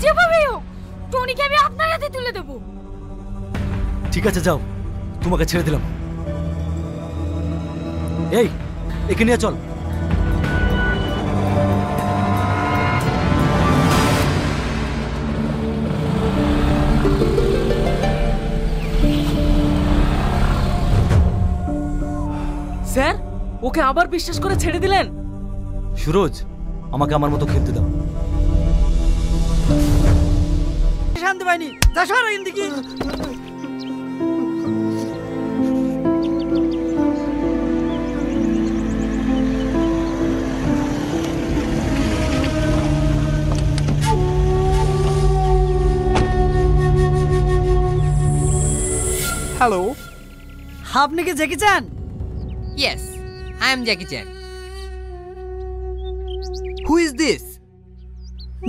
যেভাবেই হোক টনিকে আমি আপনার হাতে তুলে দেব। ঠিক আছে যাও, তোমাকে ছেড়ে দিলাম। এই একে নিয়ে চল। স্যার, ওকে আবার বিশ্বাস করে ছেড়ে দিলেন? সুরজ, আমাকে আমার মতো খেলতে দাও। শান্তি পাইনি, যা সর এখান থেকে। হ্যালো, আপনি কি জ্যাকি চান? yes, I am Jackie Chan. Who is this?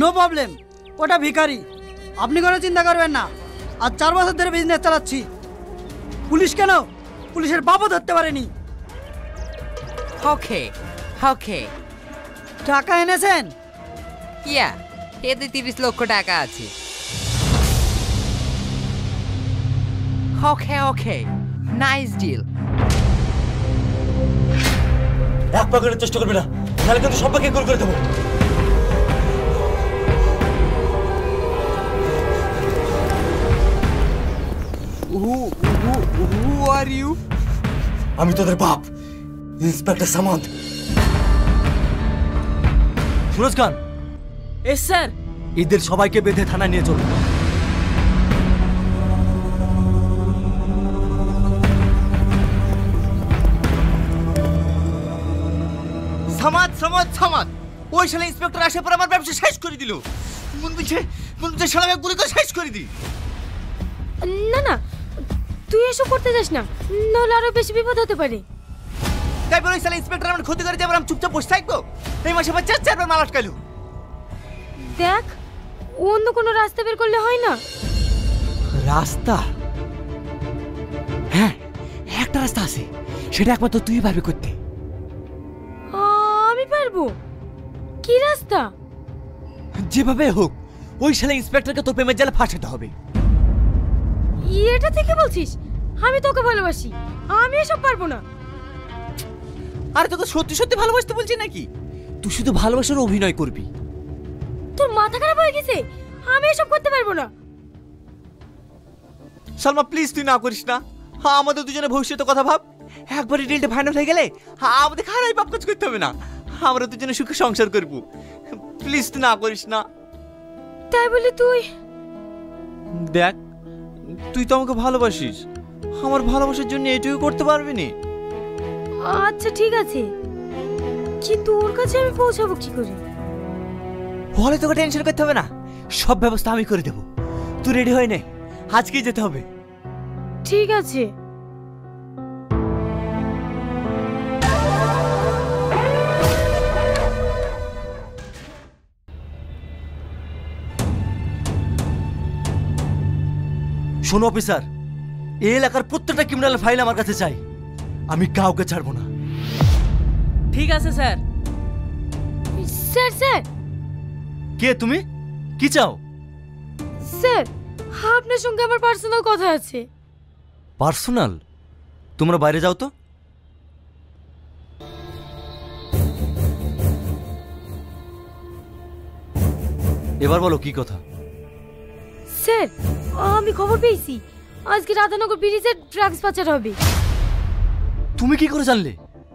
No problem, ওটা ভিখারি। আপনি কোনো চিন্তা করবেন না, আজ 4 বছর ধরে বিজনেস চালাচ্ছি। পুলিশ কেন, পুলিশের বাবু ধরতে পারেনি। Okay, okay. টাকা এনেছেন? Yeah, এতে 30 লক্ষ টাকা আছে। Okay, okay. Nice deal. এক পাকের চেষ্টা করবি না, তাহলে কিন্তু সবাইকে গোল করে দেবো। Who are you? আমি তোদের বাপ, inspector Samanta. Suraj Khan. Yes sir. এদের সবাইকে বেঁধে থানায় নিয়ে চলো। সামাদ সামাদ সামাদ, ওই শালা ইন্সপেক্টর আসে পর আমার ব্যবসা শেষ করে দিল। মন বলছে শালাকে গুলি করে শেষ করে দি। না না, তুই এসব করতে যাস না, নাহলে আরো বেশি বিপদ হতে পারে। তাই বলে ওই শালা ইন্সপেক্টর আমার ক্ষতি করে দিয়ে আমি চুপচাপ বসে থাকবো? এই মাসে আবার 4-4 বার মাল আটকাইলো। দেখ, অন্য কোনো রাস্তা বের করলে হয় না? রাস্তা? হ্যাঁ, একটা রাস্তা আছে, সেটা একমাত্র তুই পারবি করতে। আমি পারবো? কি রাস্তা? যেভাবে হোক ওই শালা ইন্সপেক্টরকে তোর প্রেমের জালে ফাঁসাতে হবে। এটা থেকে বলছিস? আমি তোকে ভালোবাসি, আমি এসব পারবো না। আরে তোকে সত্যি সত্যি ভালোবাসতে বলছি নাকি? তুই শুধু ভালোবাসার অভিনয় করবি। তোর মাথা খারাপ হয়ে গেছে, আমি এসব করতে পারবো না। সালমা প্লিজ তুই না করিস না। হ্যাঁ, আমাদের দুজনের ভবিষ্যতের কথা ভাব। একবারই ডিলটা ফাইনাল হয়ে গেলে আমাদের খারাপ পাপ কাজ করতে হবে না, আমরা দুজনে সুখে সংসার করবো। প্লিজ তুই না করিস না। তাই বলি তুই? দেখ, তুই তো আমাকে ভালোবাসিস, আমার ভালোবাসার জন্য এটুকু করতে পারবি না? আচ্ছা ঠিক আছে, কিন্তু ওর কাছে আমি পৌঁছাবো কি করে? বলে তোকে টেনশন করতে হবে না, সব ব্যবস্থা আমি করে দেবো। তুই রেডি হয়ে নে, আজকেই যেতে হবে। ঠিক আছে। শোনো অফিসার, এই এলাকার প্রত্যেকটা ক্রিমিনাল ফাইল আমার কাছে চাই, আমি কাউকে ছাড়বো না। ঠিক আছে স্যার। Sir sir. কে তুমি? কি চাও? স্যার, আপনার সঙ্গে আমার পার্সোনাল কথা আছে। পার্সোনাল? তোমরা বাইরে যাও তো। এবার বলো কি কথা? স্যার, আমি খবর পেয়েছি আজকে রাধানগর ব্রিজে ড্রাগস পাচার হবে। তুমি কি করে জানলে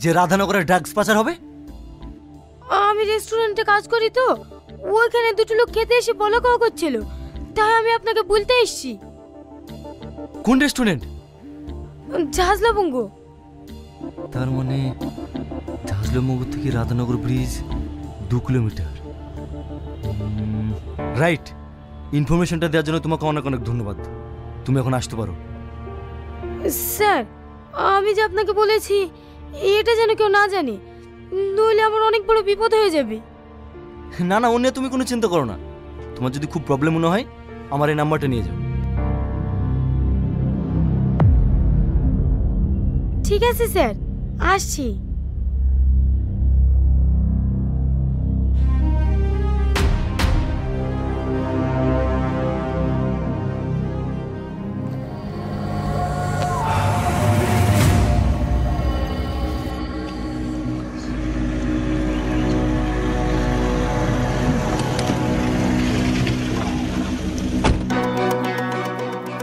যে রাধানগরে ড্রাগস পাচার হবে? আমি রেস্টুরেন্টে কাজ করি তো, ওইখানে দুটো লোক খেতে এসে বলা কওয়া করছিল, তাই আমি আপনাকে বলতে এসেছি। কোন রেস্টুরেন্ট? ঝাঁঝলাবঙ্গ। তার মানে ঝাঁঝলাবঙ্গ থেকে রাধানগর ব্রিজ 2 কিলোমিটার। রাইট, ইনফরমেশনটা দেওয়ার জন্য তোমাকে অনেক অনেক ধন্যবাদ। তুমি এখন আসতে পারো। স্যার, আমি যে আপনাকে বলেছি এটা যেন কেউ না জানে, নইলে আমার অনেক বড় বিপদ হয়ে যাবে। না না, ও নিয়ে তুমি কোনো চিন্তা করো না। তোমার যদি খুব প্রবলেম মনে হয় আমার এই নাম্বারটা নিয়ে যাও। ঠিক আছে স্যার, আসছি।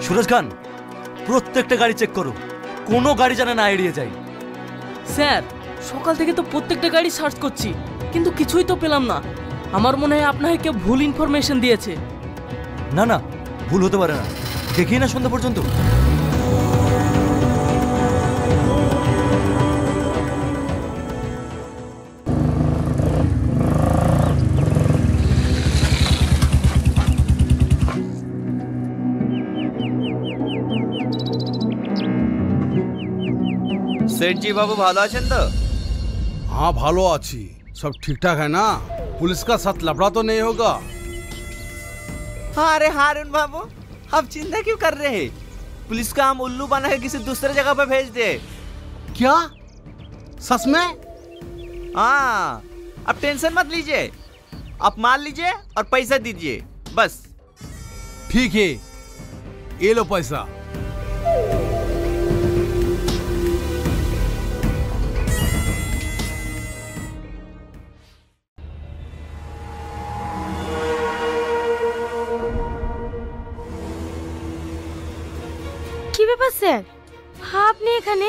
সুরজ খান, প্রত্যেকটা গাড়ি চেক করো, কোনো গাড়ি যেন না এড়িয়ে যায়। স্যার সকাল থেকে তো প্রত্যেকটা গাড়ি সার্চ করছি, কিন্তু কিছুই তো পেলাম না। আমার মনে হয় আপনাকে কেউ ভুল ইনফরমেশন দিয়েছে। না না, ভুল হতে পারে না, দেখি না সন্ধ্যা পর্যন্ত। सेठ जी बाबू भालो आছেন তো? हाँ भालो आची, सब ठीक ठाक है ना? पुलिस का साथ लफड़ा तो नहीं होगा? अरे हारून बाबू, आप चिंता क्यों कर रहे हैं? पुलिस का हम उल्लू बना के किसी दूसरे जगह पे भेज दे। क्या सच में? हाँ, आप टेंशन मत लीजिए, आप माल लीजिए और पैसा दीजिए बस। ठीक है, ये लो पैसा। কি ব্যাপার স্যার, আপনি এখানে?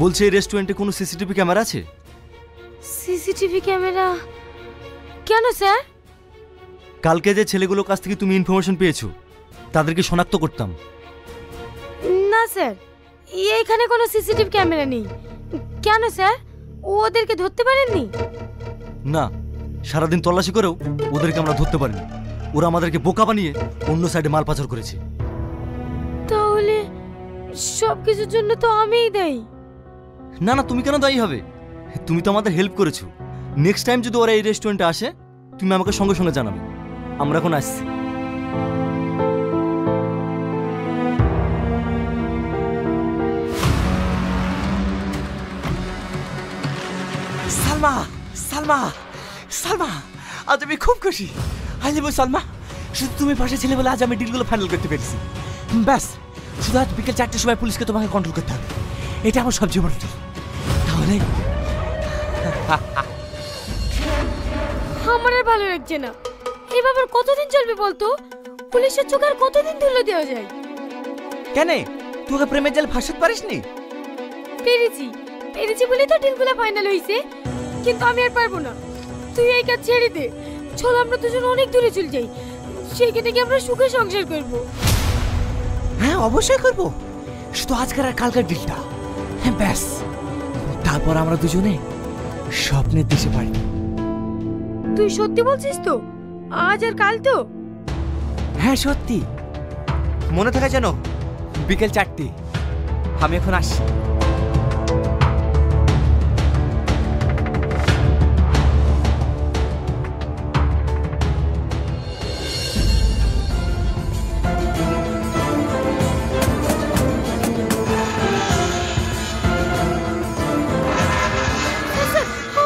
বলছে এই রেস্টুরেন্টে কোনো সিসিটিভি ক্যামেরা আছে? CCTV camera? কেন স্যার? কালকে যে ছেলেগুলোর কাছ থেকে তুমি ইনফরমেশন পেয়েছো, তাদেরকে শনাক্ত করতাম। না স্যার, এইখানে কোনো সিসিটিভি ক্যামেরা নেই। কেন স্যার, ওদেরকে ধরতে পারেননি? না, সারাদিন তল্লাশি করেও ওদেরকে আমরা ধরতে পারিনি। ওরা আমাদেরকে বোকা বানিয়ে অন্য সাইডে মাল পাচার করেছে। তাহলে সব কিছুর জন্য তো আমিই দায়ী। না না, তুমি কেন দায়ী হবে? তুমি তো আমাদের হেল্প করেছো। নেক্সট টাইম যদি ওরা এই রেস্টুরেন্টে আসে, তুমি আমাকে সঙ্গে সঙ্গে জানাবে। আমরা এখন আসছি। সালমা, সালমা, সালমা, আজ আমি খুব খুশি। আজ সালমা, শুধু তুমি পাশে ছিলে বলে আজ আমি ডিলগুলো ফাইনাল করতে পেরেছি। ব্যাস, শুধু আজ বিকেল 4টের সময় পুলিশকে তোমাকে কন্ট্রোল করতে হবে। এটা আমার সবচেয়ে বড় ডিল। তাহলে আমার আর ভালো লাগছে না। এই ব্যাপার কতদিন চলবে বলতো? পুলিশের চোখ আর কতদিন ধুলো দেওয়া যায়? কেন তোকে প্রেমের জাল ফাঁসাতে পারিসনি? পেরেছি, পেরেছি বলেই তো ডিলগুলো ফাইনাল হয়েছে। কিন্তু আমি আর পারবো না। তুই এই কাজ ছেড়ে দে। চল আমরা দুজন অনেক দূরে চলে যাই, সেখানে গিয়ে আমরা সুখে সংসার করবো। হ্যাঁ অবশ্যই করব, শুধু আজকের আর কালকের ডিলটা। হ্যাঁ ব্যাস, তারপর আমরা দুজনে স্বপ্নের দেশে পারি। তুই সত্যি বলছিস তো? আজ আর কাল তো? হ্যাঁ সত্যি, মনে থাকে যেন বিকেল 4টে। আমি এখন আসি।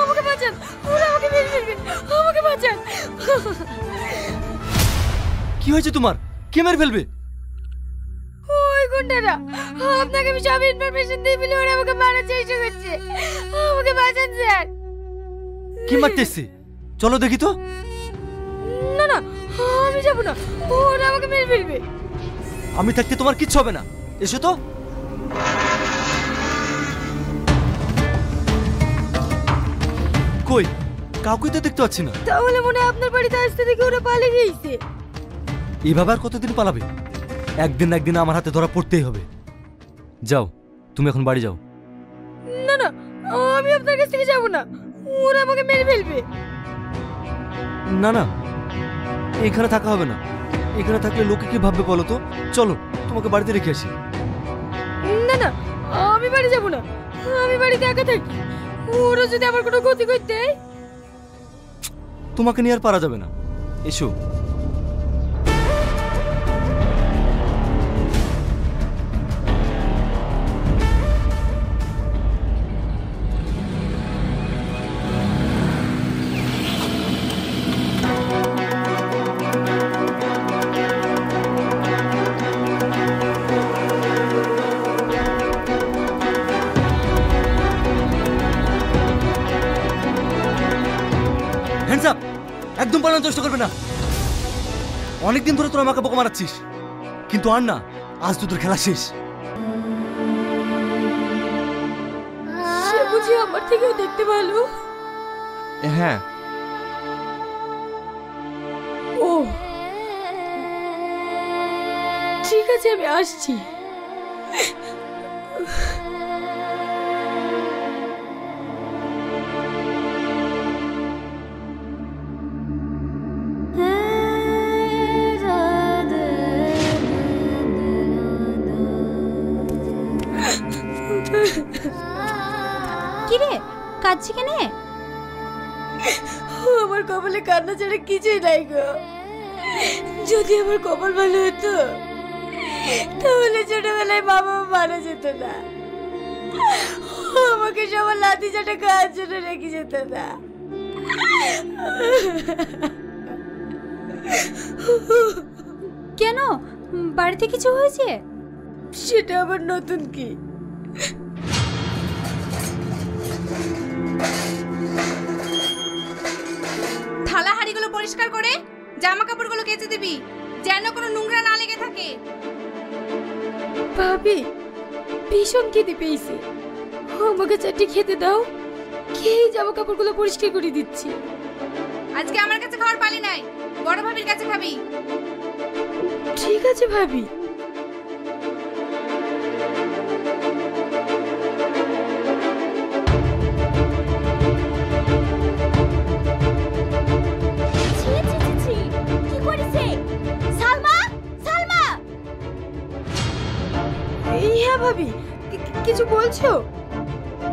আমাকে বাঁচান, ওরা আমাকে মেরে ফেলবে, আমাকে বাঁচান। কি হয়েছে তোমার? কে মেরে ফেলবে? ওই গুন্ডারা, আপনাকে আমি সব ইনফরমেশন দিয়ে বলে ওরা আমাকে মারার চেষ্টা করছে। আমাকে বাঁচান স্যার। কি মারতে এসছে? চলো দেখি তো। না না, আমি যাব না, ওরা আমাকে মেরে ফেলবে। আমি থাকতে তোমার কিচ্ছু হবে না, এসো তো। কই, কাউকে তো দেখতে পাচ্ছি না। তাহলে মনে হয় আপনার বাড়িতে আসতে দেখে ওরা পালিয়ে গিয়েছে। এইভাবে আর কতদিন পালাবে? একদিন না একদিন আমার হাতে ধরা পড়তেই হবে। যাও, তুমি এখন বাড়ি যাও। না না, আমি আপনার কাছ থেকে যাব না, ওরা আমাকে মেরে ফেলবে। না না, এখানে থাকা হবে না। এখানে থাকলে লোকে কি ভাববে বলো তো? চলো, তোমাকে বাড়িতে রেখে আসি। না না, আমি বাড়ি যাব না, আমি বাড়িতে একা থাকি। ওরা যদি আমার কোনো ক্ষতি করতে দেয়। তোমাকে নিয়ে আর পারা যাবে না, এসো। Hands up! একদম পালানোর চেষ্টা করবে না। অনেকদিন ধরে তোরা আমাকে বোকা মারাচ্ছিস। কিন্তু আর না, আজ তো তোর খেলা শেষ। সে বুঝি আমার থেকেও দেখতে ভালো। হ্যাঁ। ও ঠিক আছে, আমি আসছি। কিরে কাঁদছি কেনে? আমার কপালে কান্না ছাড়া কিছুই নাই গো। যদি আমার কপাল ভালো হতো তাহলে ছোটবেলায় বাবা মারা যেত না, আমাকে সবার লাঠি চাটা খাওয়ার জন্য রেখে যেত না। কেন, বাড়িতে কিছু হয়েছে? সেটা আবার নতুন কি? থালা হাঁড়িগুলো পরিষ্কার করে জামা কাপড়গুলো কেচে দিবি, যেন কোনো নোংরা না লেগে থাকে। ভাবি ভীষণ খিদে পেয়েছে, আমাকে চারটি খেতে দাও, খেয়ে জামা কাপড়গুলো পরিষ্কার করে দিচ্ছি। আজকে আমার কাছে খাওয়ার পালি নাই, বড় ভাবির কাছে খাবি। ঠিক আছে ভাবি। কি করেছে সালমা? সালমা! হ্যাঁ ভাবি, কিছু বলছো?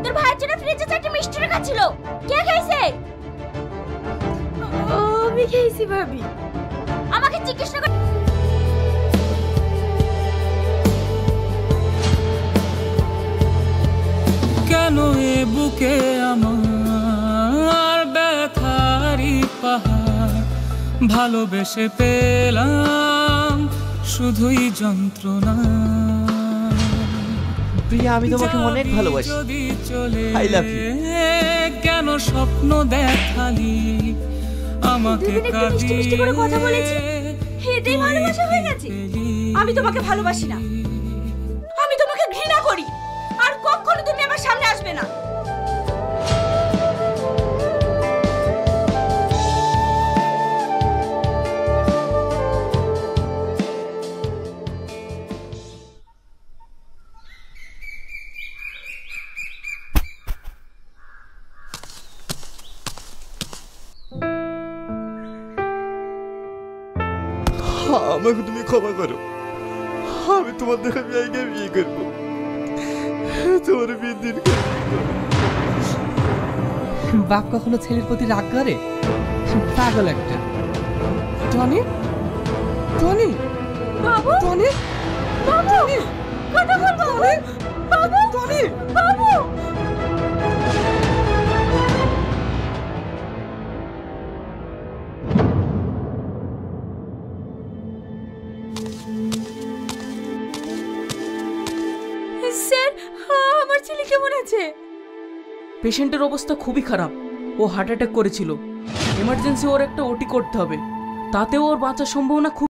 তোর ভাইয়ের জন্য ফ্রিজে চারটি মিষ্টি রাখা ছিল, কে খাইছে? আমি খেয়েছি ভাবি। আমাকে জিজ্ঞেস না করে। কেন এ বুকে আমার ব্যথারি পাহাড়, ভালোবেসে পেলাম শুধুই যন্ত্রণা। প্রিয়া, আমি তোমাকে অনেক ভালোবাসি। I love you. কেন স্বপ্ন দেখালি আমাকে মিষ্টি করে কথা বলেছি, এটাই ভালোবাসা হয়ে গেছে? আমি তোমাকে ভালোবাসি না, আমি তোমাকে ঘৃণা করি, আর কখনো তুমি আমার সামনে আসবে না। আমাকে তুমি ক্ষমা করো, আমি তোমার দেখা মেয়েকে বিয়ে করবো, তোমার বিয়ে দিন। বাপ কখনো ছেলের প্রতি রাগ করে? পাগল একটা। টনি, টনি, বাবু, টনি, বাবু, কথা বল বাবু, বাবু, টনি। বাবু। স্যার, আমার ছেলে কেমন আছে? পেশেন্টের অবস্থা খুবই খারাপ, ও হার্ট অ্যাটাক করেছিল। এমার্জেন্সি ওর একটা ওটি করতে হবে, তাতেও ওর বাঁচার সম্ভাবনা খুব